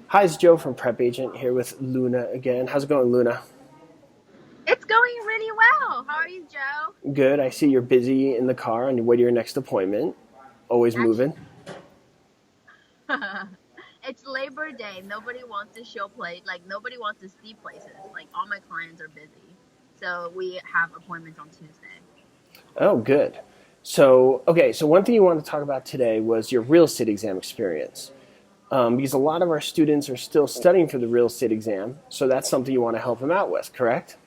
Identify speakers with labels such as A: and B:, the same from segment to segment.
A: Hi, it's Joe from PrepAgent here with Luna again. How's it going, Luna?
B: It's going really well. How are you, Joe?
A: Good. I see you're busy in the car on your way to your next appointment. Always moving.
B: Actually, it's Labor Day. Nobody wants to show play. Like nobody wants to see places. Like all my clients are busy, so we have appointments on Tuesday.
A: Oh, good. So one thing you wanted to talk about today was your real estate exam experience. Because a lot of our students are still studying for the real estate exam, so that's something you want to help them out with, correct?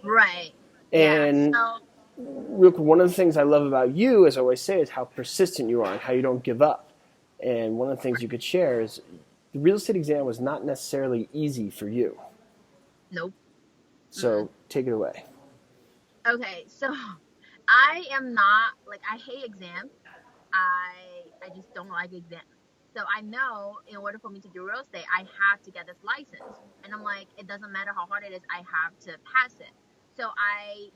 B: Right. Yeah.
A: And
B: So
A: one of the things I love about you, as I always say, is how persistent you are and how you don't give up. And one of the things you could share is the real estate exam was not necessarily easy for you.
B: nope. Mm-mm.
A: So take it away.
B: Okay. So I am not like I hate exams. I just don't like exams. So I know in order for me to do real estate, I have to get this license. And I'm like, it doesn't matter how hard it is, I have to pass it. So I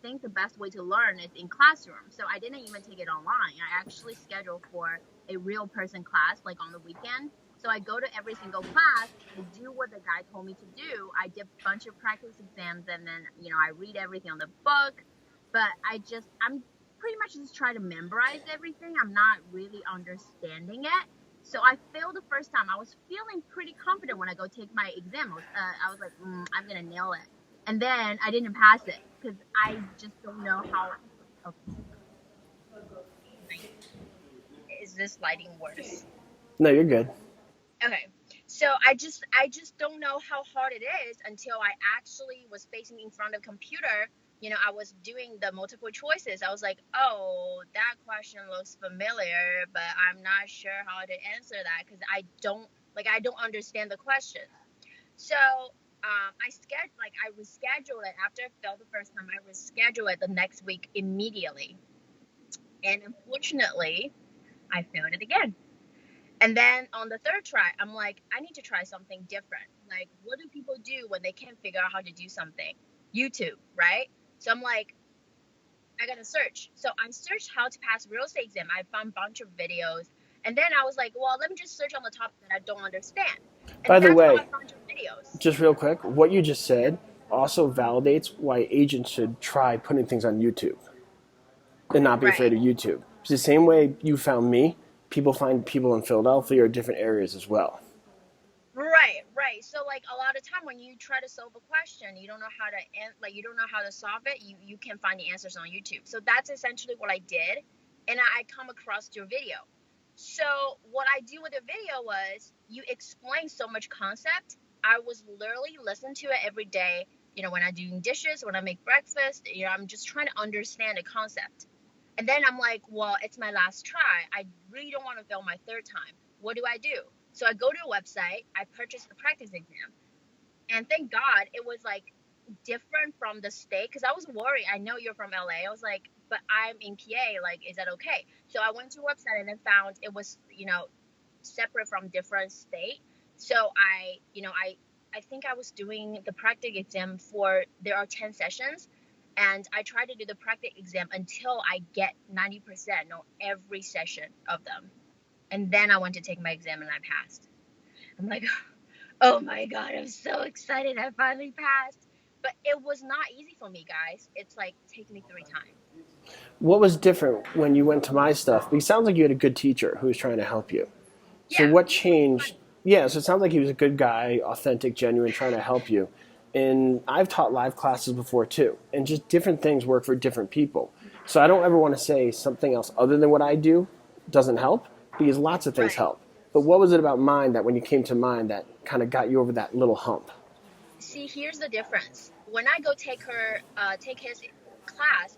B: think the best way to learn is in classroom. So I didn't even take it online. I actually scheduled for a real person class like on the weekend. So I go to every single class, I do what the guy told me to do. I did a bunch of practice exams and then, I read everything on the book. But I'm pretty much just try to memorize everything. I'm not really understanding it. So I failed the first time. I was feeling pretty confident when I go take my exam. I was like, I'm gonna nail it. And then I didn't pass it because I just don't know how. Okay, is this lighting worse?
A: No, you're good.
B: Okay. So I just don't know how hard it is until I actually was facing in front of a computer. I was doing the multiple choices. I was like, "Oh, that question looks familiar, but I'm not sure how to answer that because I don't understand the question." So, I rescheduled it after I failed the first time. I rescheduled it the next week immediately. And unfortunately, I failed it again. And then on the third try, I'm like, I need to try something different. Like, what do people do when they can't figure out how to do something? YouTube, right? So I'm like, I gotta search. So I searched how to pass real estate exam. I found a bunch of videos. And then I was like, well, let me just search on the topic that I don't understand.
A: By
B: And
A: the
B: that's how I
A: way,
B: found your videos.
A: just real quick, what you just said also validates why agents should try putting things on YouTube and not be afraid
B: Right.
A: of YouTube. It's the same way you found me. People find people in Philadelphia or different areas as well.
B: Right, right. So like a lot of time when you try to solve a question, you don't know how to you don't know how to solve it. You can find the answers on YouTube. So that's essentially what I did, and I come across your video. So what I do with the video was you explain so much concept. I was literally listening to it every day. When I'm doing dishes, when I make breakfast, I'm just trying to understand the concept. And then I'm like, well, it's my last try. I really don't want to fail my third time. What do I do? So I go to a website, I purchase the practice exam, and thank God it was like different from the state because I was worried. I know you're from LA. I was like, but I'm in PA. Like, is that okay? So I went to a website and then found it was, separate from different state. So I think I was doing the practice exam for there are 10 sessions and I try to do the practice exam until I get 90% on every session of them. And then I went to take my exam and I passed. I'm like, oh my God, I'm so excited. I finally passed. But it was not easy for me, guys. It's like take me 3 times.
A: What was different when you went to my stuff? Because it sounds like you had a good teacher who was trying to help you. So
B: Yeah,
A: what
B: he was
A: changed?
B: funny.
A: Yeah, so it sounds like he was a good guy, authentic, genuine, trying to help you. And I've taught live classes before too, and just different things work for different people. So I don't ever want to say something else other than what I do doesn't help because lots of things
B: Right.
A: help. But what was it about mine that when you came to mine that kind of got you over that little hump?
B: See, here's the difference. When I go take his class,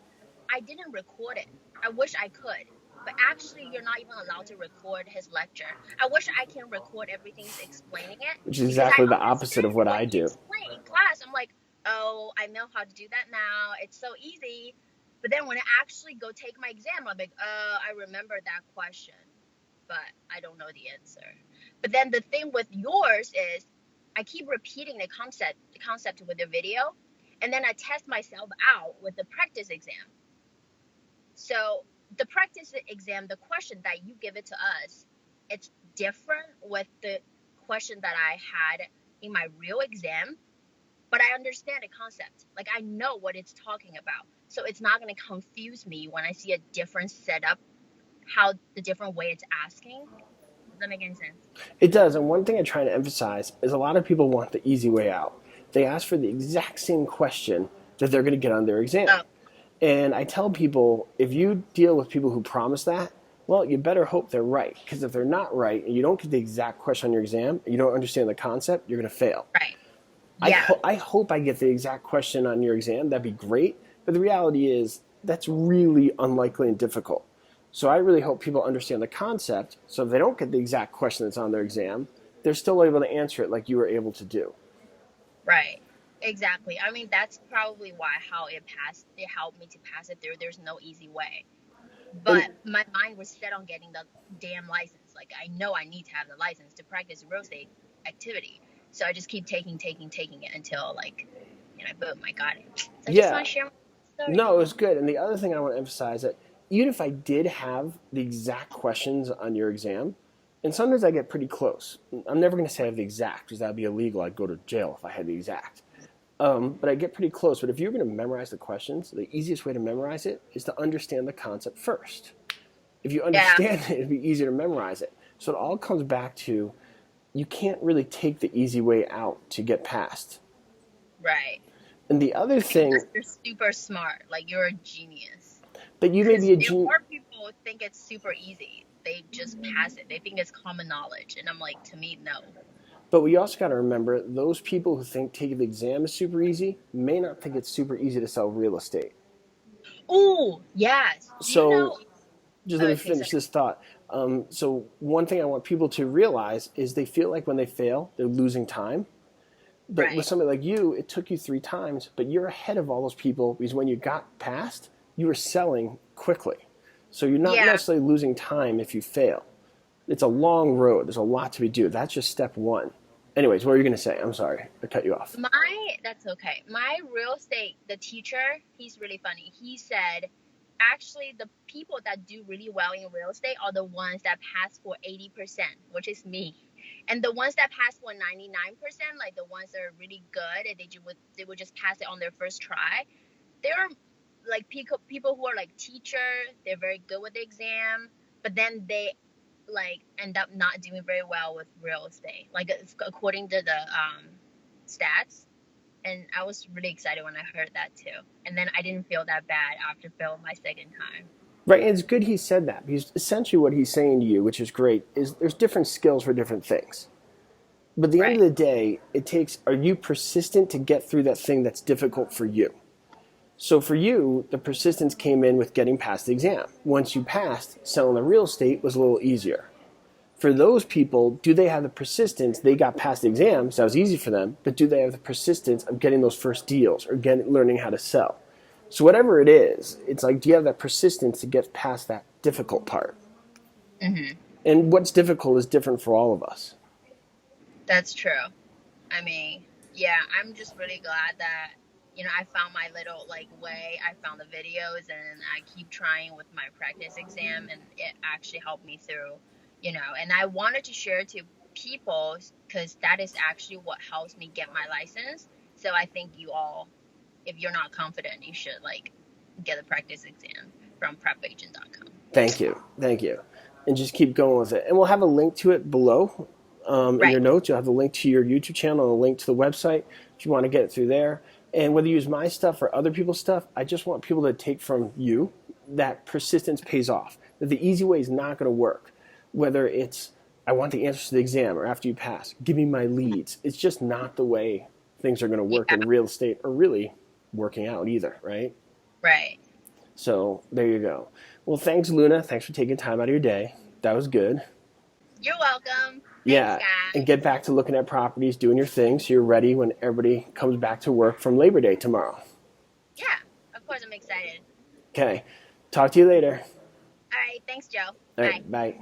B: I didn't record it. I wish I could, but actually, you're not even allowed to record his lecture. I wish I can record everything he's explaining it
A: Which is
B: because I
A: exactly the opposite of
B: understand
A: what
B: what
A: I
B: he
A: do.
B: explained in class. I'm like, oh, I know how to do that now. It's so easy. But then when I actually go take my exam, I'm like, I remember that question, but I don't know the answer. But then the thing with yours is I keep repeating the concept with the video, and then I test myself out with the practice exam. So the practice exam, the question that you give it to us, it's different with the question that I had in my real exam, but I understand the concept. Like I know what it's talking about. So it's not going to confuse me when I see a different setup, how the different way it's asking. Does that make any sense?
A: It does. And one thing I try to emphasize is a lot of people want the easy way out. They ask for the exact same question that they're going to get on their exam.
B: Oh,
A: And I tell people, if you deal with people who promise that, well, you better hope they're right. Because if they're not right and you don't get the exact question on your exam, and you don't understand the concept, you're going to fail.
B: right. Yeah.
A: I hope I get the exact question on your exam. That'd be great. But the reality is that's really unlikely and difficult. So I really hope people understand the concept. So if they don't get the exact question that's on their exam, they're still able to answer it like you were able to do.
B: Right. Exactly. I mean, that's probably why how it passed. It helped me to pass it through. There's no easy way. But my mind was set on getting the damn license. Like I know I need to have the license to practice real estate activity. So I just keep taking it until like, boom, I got it. So I just want to share my story.
A: No, it was good. And the other thing I want to emphasize that even if I did have the exact questions on your exam, and sometimes I get pretty close. I'm never going to say I have the exact because that would be illegal. I'd go to jail if I had the exact. But I get pretty close. But if you're going to memorize the questions, the easiest way to memorize it is to understand the concept first. If you understand it, it'd be easier to memorize it. So it all comes back to you can't really take the easy way out to get past.
B: Right.
A: And the other thing,
B: you're super smart. Like you're a genius.
A: But you may be a genius.
B: More people think it's super easy. They just pass it. They think it's common knowledge. And I'm like, to me, no.
A: But we also got to remember, those people who think taking the exam is super easy may not think it's super easy to sell real estate.
B: Oh, yes.
A: So just let me finish this thought. So one thing I want people to realize is they feel like when they fail, they're losing time. But with somebody like you, it took you 3 times, but you're ahead of all those people because when you got past, you were selling quickly. So you're not necessarily losing time if you fail. It's a long road. There's a lot to be done. That's just step 1. Anyways, what were you going to say? I'm sorry. I cut you off.
B: That's okay. My real estate, the teacher, he's really funny. He said, actually, the people that do really well in real estate are the ones that pass for 80%, which is me. And the ones that pass for 99%, like the ones that are really good, and they would just pass it on their first try. They're like people who are like teacher. They're very good with the exam, but then they like end up not doing very well with real estate, like according to the stats. And I was really excited when I heard that too. And then I didn't feel that bad after failing my second time.
A: Right, and it's good he said that because essentially what he's saying to you, which is great, is there's different skills for different things. But at the end of the day, it takes, are you persistent to get through that thing that's difficult for you? So for you, the persistence came in with getting past the exam. Once you passed, selling the real estate was a little easier. For those people, do they have the persistence? They got past the exam, so that was easy for them, but do they have the persistence of getting those first deals or learning how to sell? So whatever it is, it's like, do you have that persistence to get past that difficult part?
B: Mm-hmm.
A: And what's difficult is different for all of us.
B: That's true. I mean, yeah, I'm just really glad that, I found my little way. I found the videos and I keep trying with my practice exam, and it actually helped me through, and I wanted to share to people because that is actually what helps me get my license. So I think you all, if you're not confident, you should get a practice exam from PrepAgent.com.
A: Thank you. And just keep going with it. And we'll have a link to it below in your notes. You'll have the link to your YouTube channel and a link to the website if you want to get it through there. And whether you use my stuff or other people's stuff, I just want people to take from you that persistence pays off, that the easy way is not going to work. Whether it's, I want the answers to the exam, or after you pass, give me my leads. It's just not the way things are going to work in real estate, or really working out either, right?
B: Right.
A: So there you go. Well, thanks, Luna. Thanks for taking time out of your day. That was good.
B: You're welcome.
A: Yeah,
B: Thanks, guys.
A: and get back to looking at properties, doing your thing, so you're ready when everybody comes back to work from Labor Day tomorrow.
B: Yeah, of course, I'm excited.
A: Okay. Talk to you later.
B: All right. Thanks, Joe.
A: All right, bye.